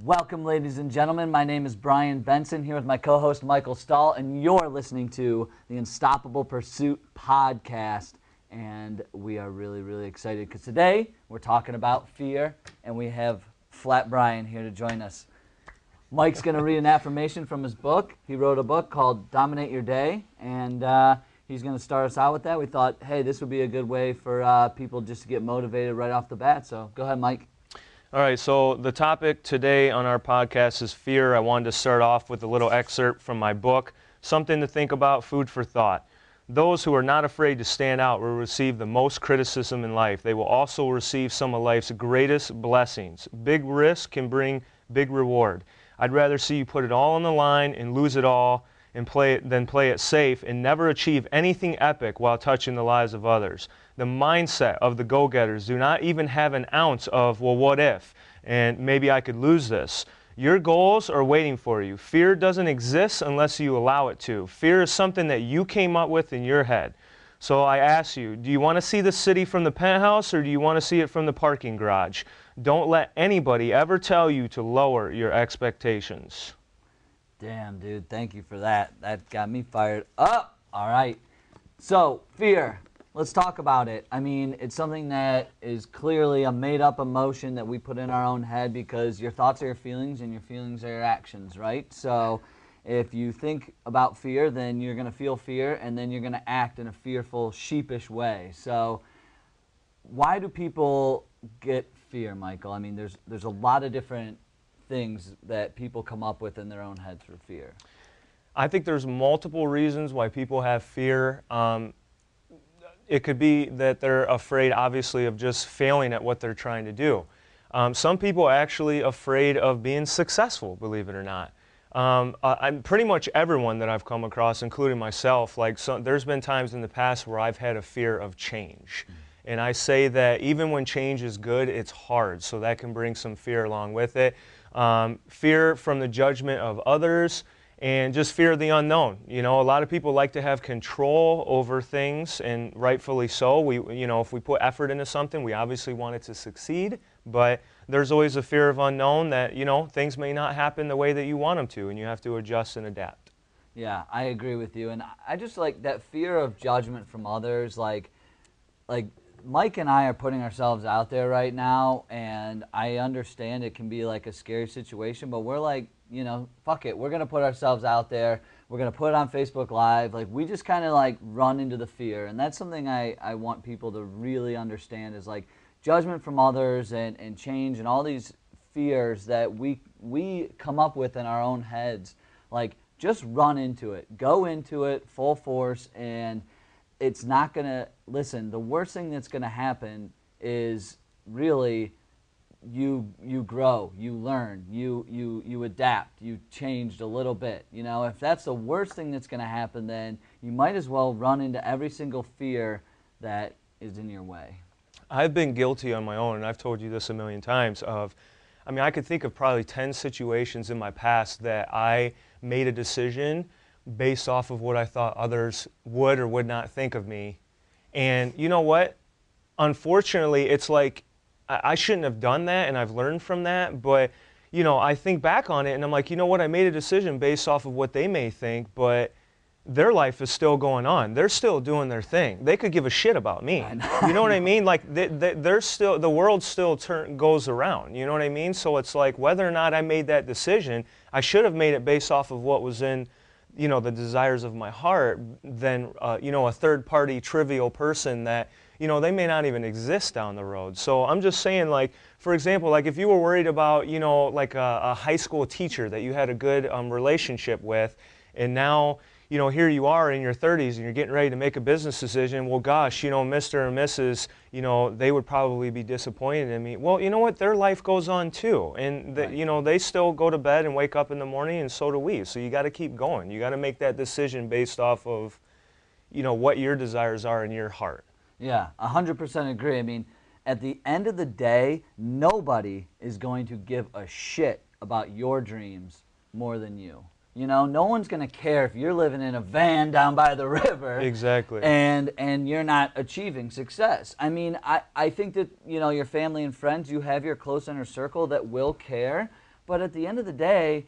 Welcome, ladies and gentlemen. My name is Brian Benson, here with my co-host Michael Stull, and you're listening to the Unstoppable Pursuit podcast. And we are really, really excited because today we're talking about fear, and we have Flat Brian here to join us. Mike's going to read an affirmation from his book. He wrote a book called Dominate Your Day, and he's going to start us out with that. We thought, hey, this would be a good way for people just to get motivated right off the bat. So go ahead, Mike. All right, so the topic today on our podcast is fear. I wanted to start off with a little excerpt from my book, Something to Think About, Food for Thought. Those who are not afraid to stand out will receive the most criticism in life. They will also receive some of life's greatest blessings. Big risk can bring big reward. I'd rather see you put it all on the line and lose it all and than play it safe and never achieve anything epic while touching the lives of others. The mindset of the go-getters do not even have an ounce of, well, what if? And maybe I could lose this. Your goals are waiting for you. Fear doesn't exist unless you allow it to. Fear is something that you came up with in your head. So I ask you, do you want to see the city from the penthouse or do you want to see it from the parking garage? Don't let anybody ever tell you to lower your expectations. Damn, dude, thank you for that. That got me fired up. All right. So, fear. Let's talk about it. I mean, it's something that is clearly a made-up emotion that we put in our own head because your thoughts are your feelings and your feelings are your actions, right? So if you think about fear, then you're going to feel fear and then you're going to act in a fearful, sheepish way. So why do people get fear, Michael? I mean, there's a lot of different things that people come up with in their own heads for fear. I think there's multiple reasons why people have fear. It could be that they're afraid, obviously, of just failing at what they're trying to do. Some people are actually afraid of being successful, believe it or not. I'm pretty much everyone that I've come across, including myself, there's been times in the past where I've had a fear of change. And I say that even when change is good, it's hard, so that can bring some fear along with it. Fear from the judgment of others, and just fear of the unknown. You know, a lot of people like to have control over things, and rightfully so. If we put effort into something, we obviously want it to succeed, but there's always a fear of unknown that, things may not happen the way that you want them to, and you have to adjust and adapt. Yeah, I agree with you, and I just like that fear of judgment from others, like Mike and I are putting ourselves out there right now, and I understand it can be like a scary situation, but we're like, fuck it. We're going to put ourselves out there. We're going to put it on Facebook Live. Like, we just kind of like run into the fear. And that's something I want people to really understand is like judgment from others and change and all these fears that we come up with in our own heads. Like, just run into it. Go into it full force, and it's not going to, listen, the worst thing that's going to happen is really you grow, you learn, you adapt, you changed a little bit. If that's the worst thing that's going to happen, then you might as well run into every single fear that is in your way. I've been guilty on my own, and I've told you this a million times, I could think of probably 10 situations in my past that I made a decision based off of what I thought others would or would not think of me. And you know what? Unfortunately, it's like, I shouldn't have done that, and I've learned from that, but, I think back on it, and I'm like, you know what, I made a decision based off of what they may think, but their life is still going on. They're still doing their thing. They could give a shit about me. You know what I mean? Like, the world still goes around, you know what I mean? So it's like, whether or not I made that decision, I should have made it based off of what was in, the desires of my heart than, a third-party trivial person that, they may not even exist down the road. So I'm just saying, like, for example, like if you were worried about, like a high school teacher that you had a good relationship with, and now, here you are in your 30s and you're getting ready to make a business decision, well, gosh, Mr. and Mrs., they would probably be disappointed in me. Well, you know what? Their life goes on too. And, right. They still go to bed and wake up in the morning, and so do we. So you got to keep going. You got to make that decision based off of, what your desires are in your heart. Yeah, 100% agree. I mean, at the end of the day, nobody is going to give a shit about your dreams more than you. No one's going to care if you're living in a van down by the river. Exactly. And you're not achieving success. I mean, I think that, your family and friends, you have your close inner circle that will care, But at the end of the day,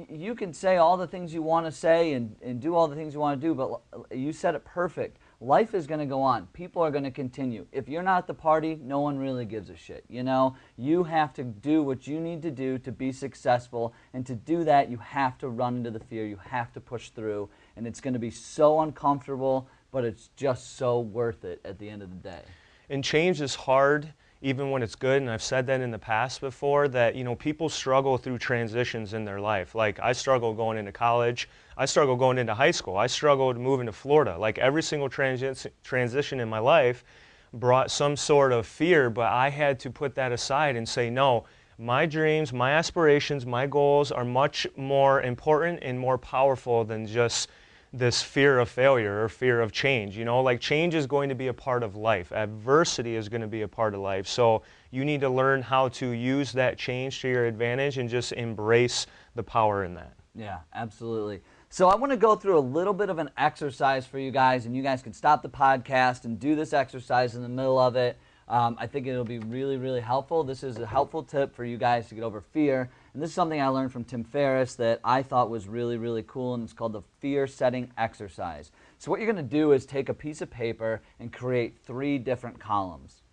you can say all the things you want to say and do all the things you want to do, but you said it perfect. Life is going to go on. People are going to continue. If you're not at the party, no one really gives a shit. You know, you have to do what you need to do to be successful, and to do that, you have to run into the fear. You have to push through, and it's going to be so uncomfortable, but it's just so worth it at the end of the day. And change is hard, even when it's good, and I've said that in the past before, that, you know, people struggle through transitions in their life. Like, I struggled going into college, I struggled going into high school, I struggled moving to Florida. Like, every single transition in my life brought some sort of fear, but I had to put that aside and say, no, my dreams, my aspirations, my goals are much more important and more powerful than just this fear of failure or fear of change. You know, like, change is going to be a part of life. Adversity is going to be a part of life. So you need to learn how to use that change to your advantage and just embrace the power in that. Yeah, absolutely. So I want to go through a little bit of an exercise for you guys, and you guys can stop the podcast and do this exercise in the middle of it. I think it'll be really, really helpful. This is a helpful tip for you guys to get over fear. And this is something I learned from Tim Ferriss that I thought was really, really cool, and it's called the fear setting exercise. So what you're going to do is take a piece of paper and create 3 different columns.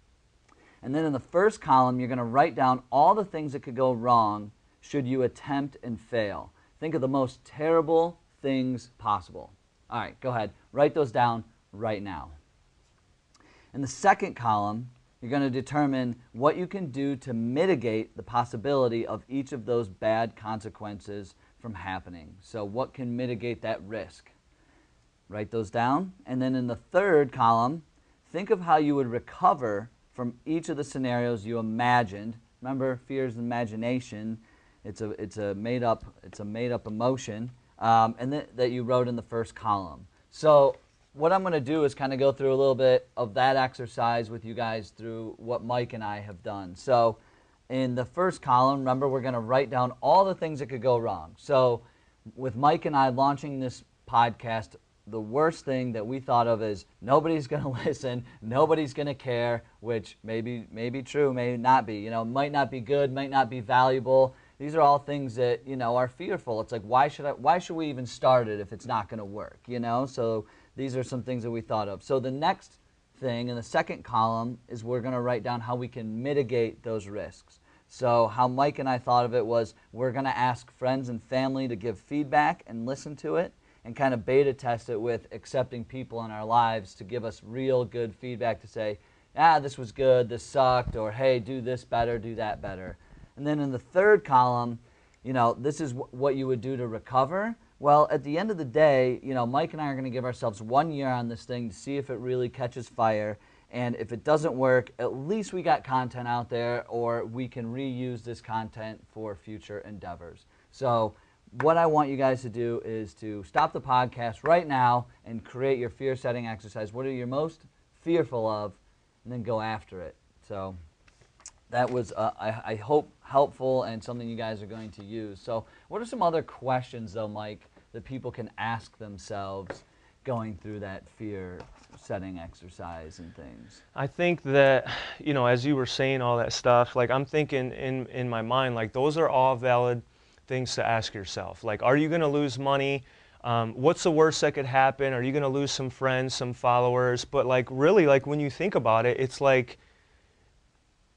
And then in the first column, you're going to write down all the things that could go wrong should you attempt and fail. Think of the most terrible things possible. All right, go ahead. Write those down right now. In the second column, you're going to determine what you can do to mitigate the possibility of each of those bad consequences from happening. So what can mitigate that risk? Write those down. And then in the third column, think of how you would recover from each of the scenarios you imagined. Remember, fear is imagination. It's a made up emotion, and that you wrote in the first column. So what I'm going to do is kind of go through a little bit of that exercise with you guys through what Mike and I have done. So in the first column, remember, we're going to write down all the things that could go wrong. So with Mike and I launching this podcast, the worst thing that we thought of is nobody's going to listen, nobody's going to care, which may be true, may not be. You know, might not be good, might not be valuable. These are all things that, you know, are fearful. It's like, why should we even start it if it's not going to work, you know? So these are some things that we thought of. So the next thing in the second column is we're going to write down how we can mitigate those risks. So how Mike and I thought of it was we're going to ask friends and family to give feedback and listen to it, and kind of beta test it with accepting people in our lives to give us real good feedback to say, this was good, this sucked, or hey, do this better, do that better. And then in the third column, you know, this is what you would do to recover. Well, at the end of the day, you know, Mike and I are going to give ourselves 1 year on this thing to see if it really catches fire. And if it doesn't work, at least we got content out there, or we can reuse this content for future endeavors. So what I want you guys to do is to stop the podcast right now and create your fear setting exercise. What are you most fearful of? And then go after it. So that was, I hope, helpful and something you guys are going to use. So what are some other questions, though, Mike, that people can ask themselves going through that fear setting exercise and things? I think that, you know, as you were saying all that stuff, like, I'm thinking in my mind, like, those are all valid things to ask yourself. Like, are you going to lose money? What's the worst that could happen? Are you going to lose some friends, some followers? But, like, really, like, when you think about it, it's like,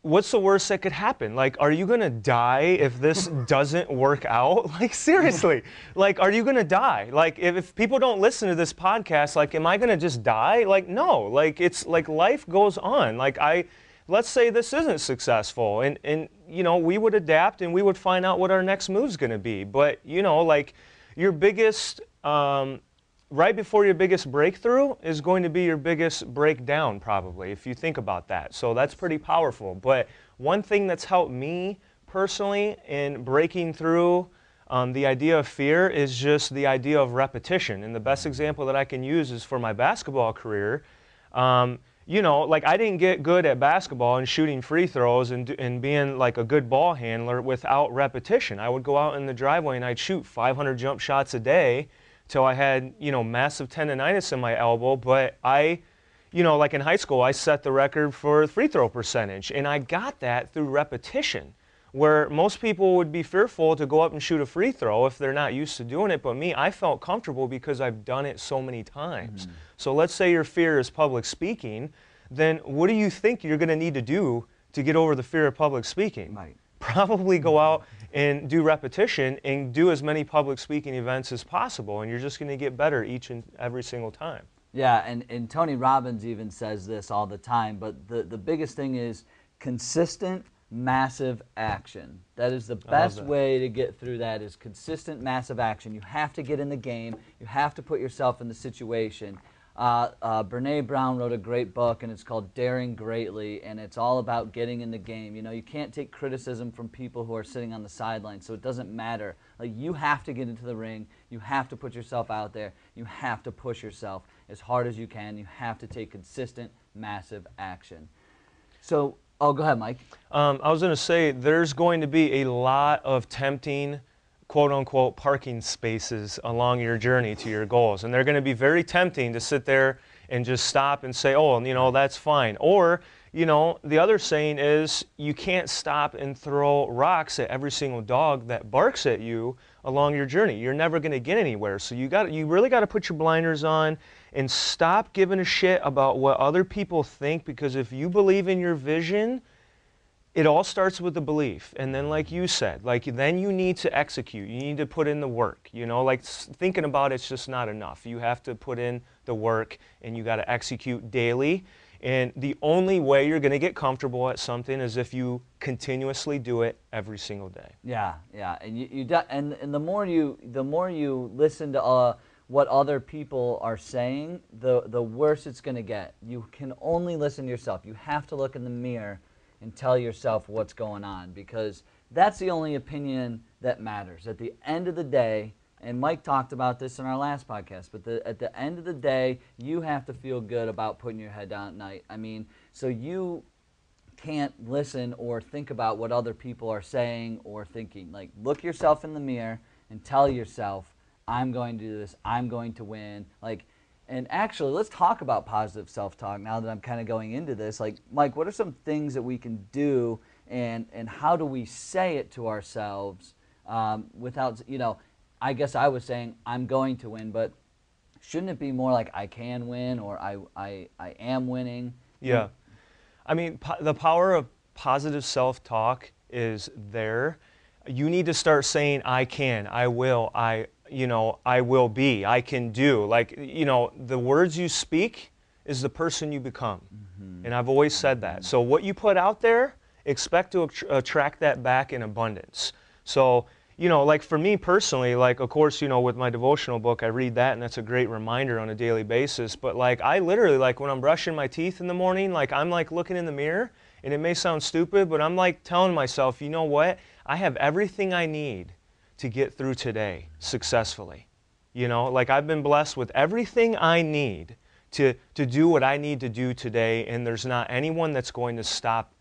what's the worst that could happen? Like, are you going to die if this doesn't work out? Like, seriously, like, are you going to die? Like, if people don't listen to this podcast, like, am I going to just die? Like, no, like, it's like life goes on. Like, let's say this isn't successful, and you know, we would adapt and we would find out what our next move's going to be. But, you know, like, your biggest, right before your biggest breakthrough is going to be your biggest breakdown, probably, if you think about that. So that's pretty powerful. But one thing that's helped me personally in breaking through the idea of fear is just the idea of repetition. And the best example that I can use is for my basketball career. You know, like, I didn't get good at basketball and shooting free throws and being like a good ball handler without repetition. I would go out in the driveway and I'd shoot 500 jump shots a day till I had, you know, massive tendonitis in my elbow. But you know, like in high school, I set the record for free throw percentage, and I got that through repetition. where most people would be fearful to go up and shoot a free throw if they're not used to doing it. But me, I felt comfortable because I've done it so many times. So let's say your fear is public speaking, then what do you think you're going to need to do to get over the fear of public speaking? Right. Probably go out and do repetition and do as many public speaking events as possible, and you're just going to get better each and every single time. Yeah, and Tony Robbins even says this all the time, but the biggest thing is consistent, massive action. That is the best way to get through that, is consistent, massive action. You have to get in the game. You have to put yourself in the situation. Brene Brown wrote a great book, and it's called Daring Greatly, and it's all about getting in the game. You know, you can't take criticism from people who are sitting on the sidelines, so it doesn't matter. Like, you have to get into the ring. You have to put yourself out there. You have to push yourself as hard as you can. You have to take consistent, massive action. So, oh, go ahead, Mike. I was going to say, there's going to be a lot of tempting, quote-unquote, parking spaces along your journey to your goals. And they're going to be very tempting to sit there and just stop and say, oh, you know, that's fine. Or, you know, the other saying is, you can't stop and throw rocks at every single dog that barks at you along your journey. You're never going to get anywhere. So you really got to put your blinders on and stop giving a shit about what other people think, because if you believe in your vision, it all starts with the belief. And then, like you said, then you need to execute. You need to put in the work. You know, like, thinking about it's just not enough. You have to put in the work, and you got to execute daily. And the only way you're going to get comfortable at something is if you continuously do it every single day. Yeah, and the more you listen to what other people are saying, the worse it's going to get. You can only listen to yourself. You have to look in the mirror and tell yourself what's going on, because that's the only opinion that matters. At the end of the day, and Mike talked about this in our last podcast, but at the end of the day, you have to feel good about putting your head down at night. I mean, so you can't listen or think about what other people are saying or thinking. Like, look yourself in the mirror and tell yourself, I'm going to do this, I'm going to win. Like, and actually, let's talk about positive self-talk now that I'm kind of going into this. Like, Mike, what are some things that we can do, and how do we say it to ourselves without, you know, I guess I was saying I'm going to win, but shouldn't it be more like I can win, or I am winning? Yeah. I mean, the power of positive self-talk is there. You need to start saying, I can, I will, I will be, I can do. Like, you know, the words you speak is the person you become. And I've always said that. So what you put out there, expect to attract that back in abundance. So, you know, like for me personally, like, of course, you know, with my devotional book, I read that, and that's a great reminder on a daily basis. But like, I literally, like, when I'm brushing my teeth in the morning, like, I'm like looking in the mirror, and it may sound stupid, but I'm like telling myself, you know what? I have everything I need to get through today successfully. You know, like, I've been blessed with everything I need to do what I need to do today, and there's not anyone that's going to stop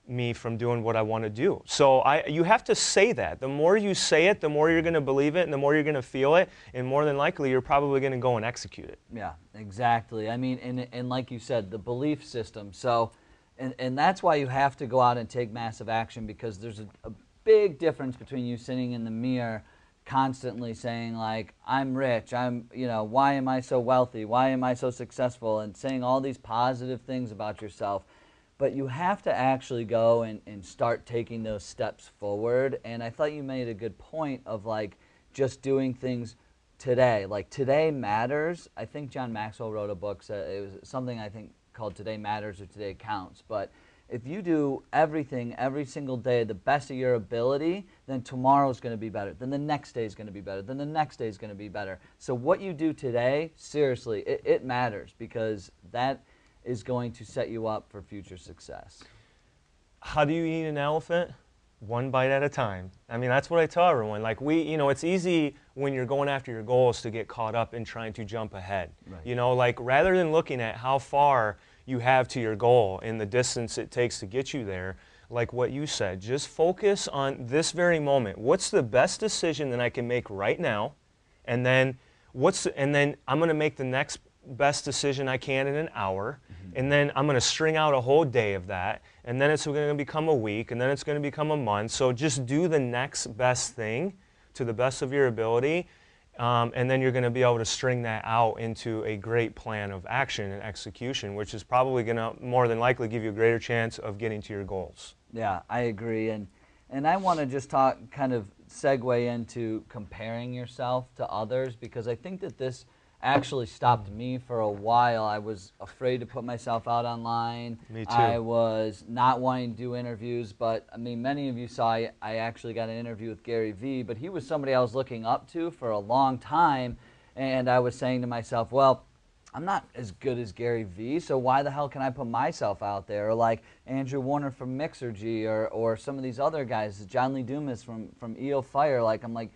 me from doing what I want to do. So you have to say that. The more you say it, the more you're going to believe it, and the more you're going to feel it, and more than likely you're probably going to go and execute it. Yeah, exactly. I mean, and like you said, the belief system. So, and that's why you have to go out and take massive action, because there's a big difference between you sitting in the mirror constantly saying, like, I'm rich, you know, why am I so wealthy, why am I so successful, and saying all these positive things about yourself. But you have to actually go and start taking those steps forward. And I thought you made a good point of, like, just doing things today. Like, today matters. I think John Maxwell wrote a book, so it was something I think called Today Matters or Today Counts. But if you do everything every single day the best of your ability, then tomorrow's going to be better. Then the next day is going to be better. Then the next day is going to be better. So what you do today, seriously, it matters, because that is going to set you up for future success. How do you eat an elephant? One bite at a time. I mean, that's what I tell everyone. Like, you know, it's easy when you're going after your goals to get caught up in trying to jump ahead. Right. You know, like, rather than looking at how far you have to your goal and the distance it takes to get you there, like what you said, just focus on this very moment. What's the best decision that I can make right now? And then I'm going to make the next best decision I can in an hour. And then I'm going to string out a whole day of that, and then it's going to become a week, and then it's going to become a month. So just do the next best thing to the best of your ability, and then you're going to be able to string that out into a great plan of action and execution, which is probably going to more than likely give you a greater chance of getting to your goals. Yeah, I agree. And I want to just kind of segue into comparing yourself to others, because I think that this actually stopped me for a while. I was afraid to put myself out online. Me too. I was not wanting to do interviews, but I mean, many of you saw I actually got an interview with Gary Vee, but he was somebody I was looking up to for a long time, and I was saying to myself, well, I'm not as good as Gary Vee, so why the hell can I put myself out there? Or like Andrew Warner from Mixergy, or some of these other guys, John Lee Dumas from EO Fire. Like, I'm like,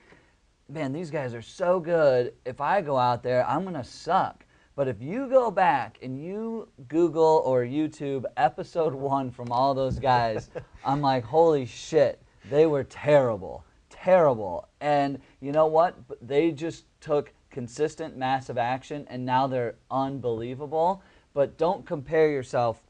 man, these guys are so good. If I go out there, I'm going to suck. But if you go back and you Google or YouTube episode 1 from all those guys, I'm like, holy shit, they were terrible, terrible. And you know what? They just took consistent, massive action, and now they're unbelievable. But don't compare yourself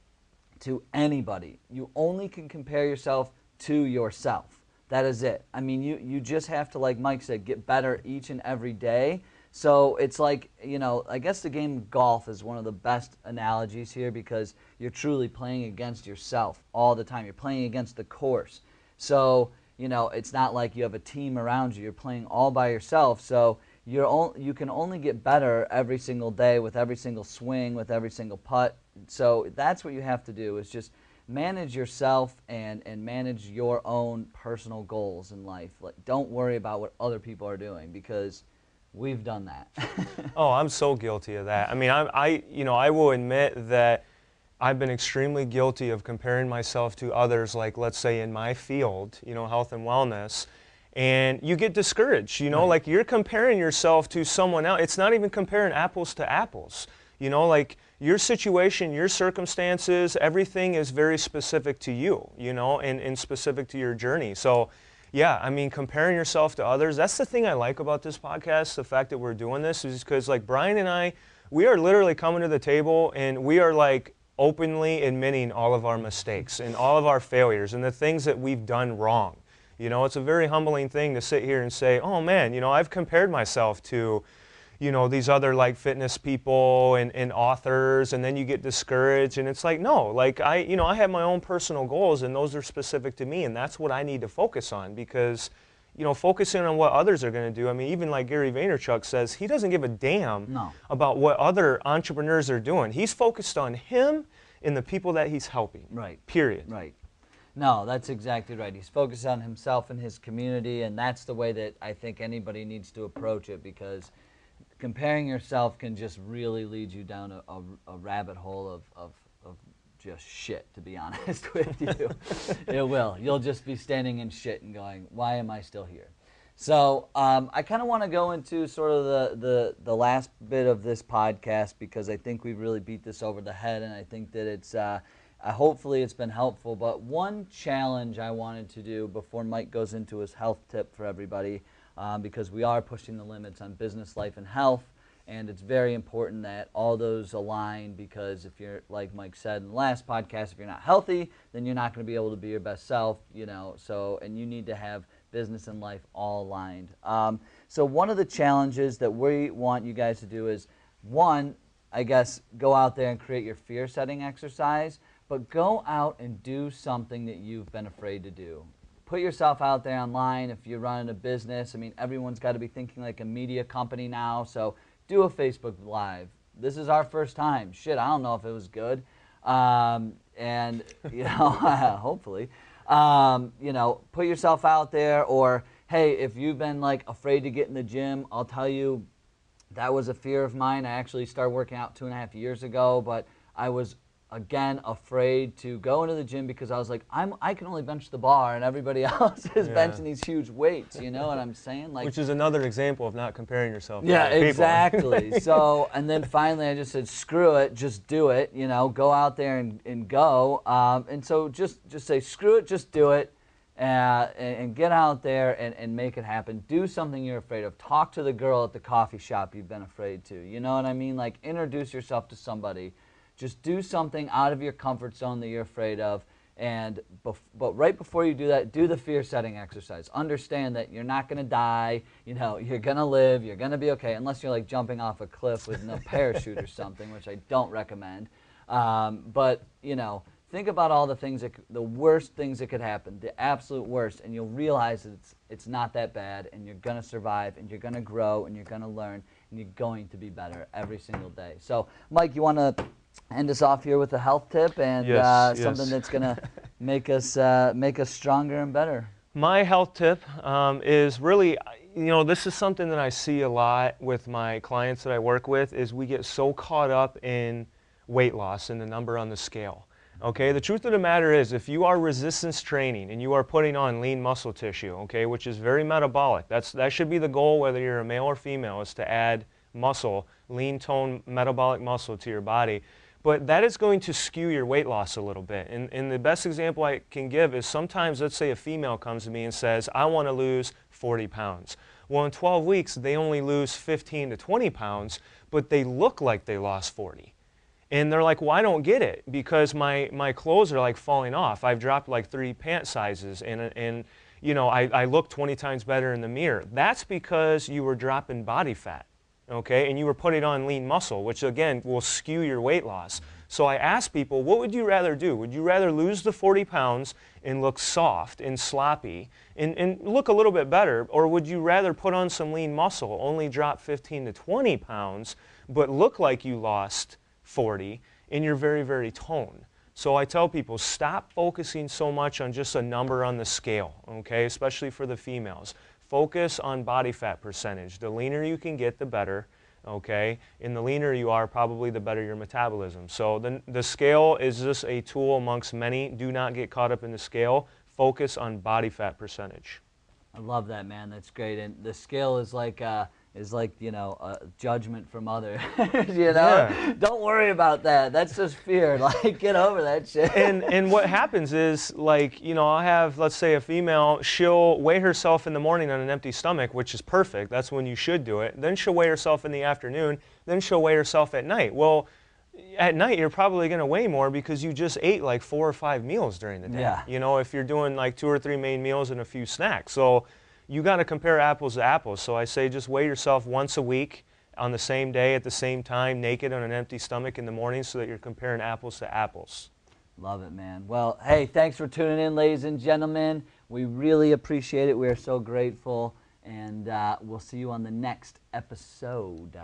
to anybody. You only can compare yourself to yourself. That is it. I mean, you just have to, like Mike said, get better each and every day. So it's like, you know, I guess the game of golf is one of the best analogies here, because you're truly playing against yourself all the time. You're playing against the course. So, you know, it's not like you have a team around you. You're playing all by yourself. So you can only get better every single day with every single swing, with every single putt. So that's what you have to do, is just manage yourself and manage your own personal goals in life. Like, don't worry about what other people are doing, because we've done that. Oh, I'm so guilty of that. I mean, I will admit that I've been extremely guilty of comparing myself to others, like, let's say in my field, you know, health and wellness, and you get discouraged, you know, Right. like you're comparing yourself to someone else. It's not even comparing apples to apples, you know, like your situation, your circumstances, everything is very specific to you, you know, and specific to your journey. So, yeah, I mean, comparing yourself to others, that's the thing I like about this podcast, the fact that we're doing this, is because, like, Brian and I, we are literally coming to the table and we are, like, openly admitting all of our mistakes and all of our failures and the things that we've done wrong. You know, it's a very humbling thing to sit here and say, oh, man, you know, I've compared myself to, you know, these other, like, fitness people and authors, and then you get discouraged, and it's like, no, like, I have my own personal goals, and those are specific to me, and that's what I need to focus on, because, you know, focusing on what others are going to do, I mean, even like Gary Vaynerchuk says, he doesn't give a damn about what other entrepreneurs are doing. He's focused on him and the people that he's helping. Right. Period. Right. No, that's exactly right. He's focused on himself and his community, and that's the way that I think anybody needs to approach it, because comparing yourself can just really lead you down a rabbit hole of just shit, to be honest with you. It will. You'll just be standing in shit and going, why am I still here? So I kind of want to go into sort of the last bit of this podcast, because I think we've really beat this over the head, and I think that it's hopefully it's been helpful. But one challenge I wanted to do before Mike goes into his health tip for everybody, because we are pushing the limits on business, life, and health, and it's very important that all those align, because if you're, like Mike said in the last podcast, if you're not healthy, then you're not going to be able to be your best self, you know, so, and you need to have business and life all aligned. So one of the challenges that we want you guys to do is, one, I guess, go out there and create your fear setting exercise, but go out and do something that you've been afraid to do. Put yourself out there online. If you're running a business, I mean, everyone's got to be thinking like a media company now, so do a Facebook Live. This is our first time. Shit, I don't know if it was good. And, you know, hopefully. You know, put yourself out there, or, hey, if you've been, like, afraid to get in the gym, I'll tell you, that was a fear of mine. I actually started working out 2.5 years ago, but I was, again, afraid to go into the gym, because I was like, I can only bench the bar, and everybody else is benching these huge weights. You know what I'm saying? Like, which is another example of not comparing yourself to yeah, other people. exactly. So, and then finally I just said, screw it, just do it. You know, go out there and go. And so just say, screw it, just do it, and get out there and make it happen. Do something you're afraid of. Talk to the girl at the coffee shop you've been afraid to. You know what I mean? Like, introduce yourself to somebody. Just do something out of your comfort zone that you're afraid of. But right before you do that, do the fear setting exercise. Understand that you're not going to die. You're going to live. You're going to be okay, unless you're like jumping off a cliff with no parachute or something, which I don't recommend. But think about all the worst things that could happen, the absolute worst, and you'll realize that it's not that bad, and you're going to survive, and you're going to grow, and you're going to learn, and you're going to be better every single day. So, Mike, you want to end us off here with a health tip and something that's going to make us stronger and better? My health tip is really, this is something that I see a lot with my clients that I work with, is we get so caught up in weight loss and the number on the scale. Okay, the truth of the matter is, if you are resistance training and you are putting on lean muscle tissue, okay, which is very metabolic, that should be the goal, whether you're a male or female, is to add muscle, lean tone metabolic muscle to your body. But that is going to skew your weight loss a little bit. And the best example I can give is, sometimes, let's say a female comes to me and says, I want to lose 40 pounds. Well, in 12 weeks, they only lose 15 to 20 pounds, but they look like they lost 40. And they're like, well, I don't get it, because my clothes are like falling off. I've dropped like 3 pant sizes, and I look 20 times better in the mirror. That's because you were dropping body fat. Okay, and you were putting on lean muscle, which again will skew your weight loss. So I ask people, what would you rather do? Would you rather lose the 40 pounds and look soft and sloppy and look a little bit better, or would you rather put on some lean muscle, only drop 15 to 20 pounds, but look like you lost 40 and you're very, very toned? So I tell people, stop focusing so much on just a number on the scale, okay, especially for the females. Focus on body fat percentage. The leaner you can get, the better, okay? And the leaner you are, probably the better your metabolism. So the scale is just a tool amongst many. Do not get caught up in the scale. Focus on body fat percentage. I love that, man. That's great. And the scale is like a judgment from others. Yeah. Don't worry about that. That's just fear. Like, get over that shit. And what happens is, like, I'll have, let's say, a female, she'll weigh herself in the morning on an empty stomach, which is perfect. That's when you should do it. Then she'll weigh herself in the afternoon. Then she'll weigh herself at night. Well, at night you're probably going to weigh more because you just ate like 4 or 5 meals during the day. Yeah. If you're doing like 2 or 3 main meals and a few snacks. So you got to compare apples to apples. So I say, just weigh yourself once a week on the same day at the same time, naked on an empty stomach in the morning, so that you're comparing apples to apples. Love it, man. Well, hey, thanks for tuning in, ladies and gentlemen. We really appreciate it. We are so grateful, and we'll see you on the next episode.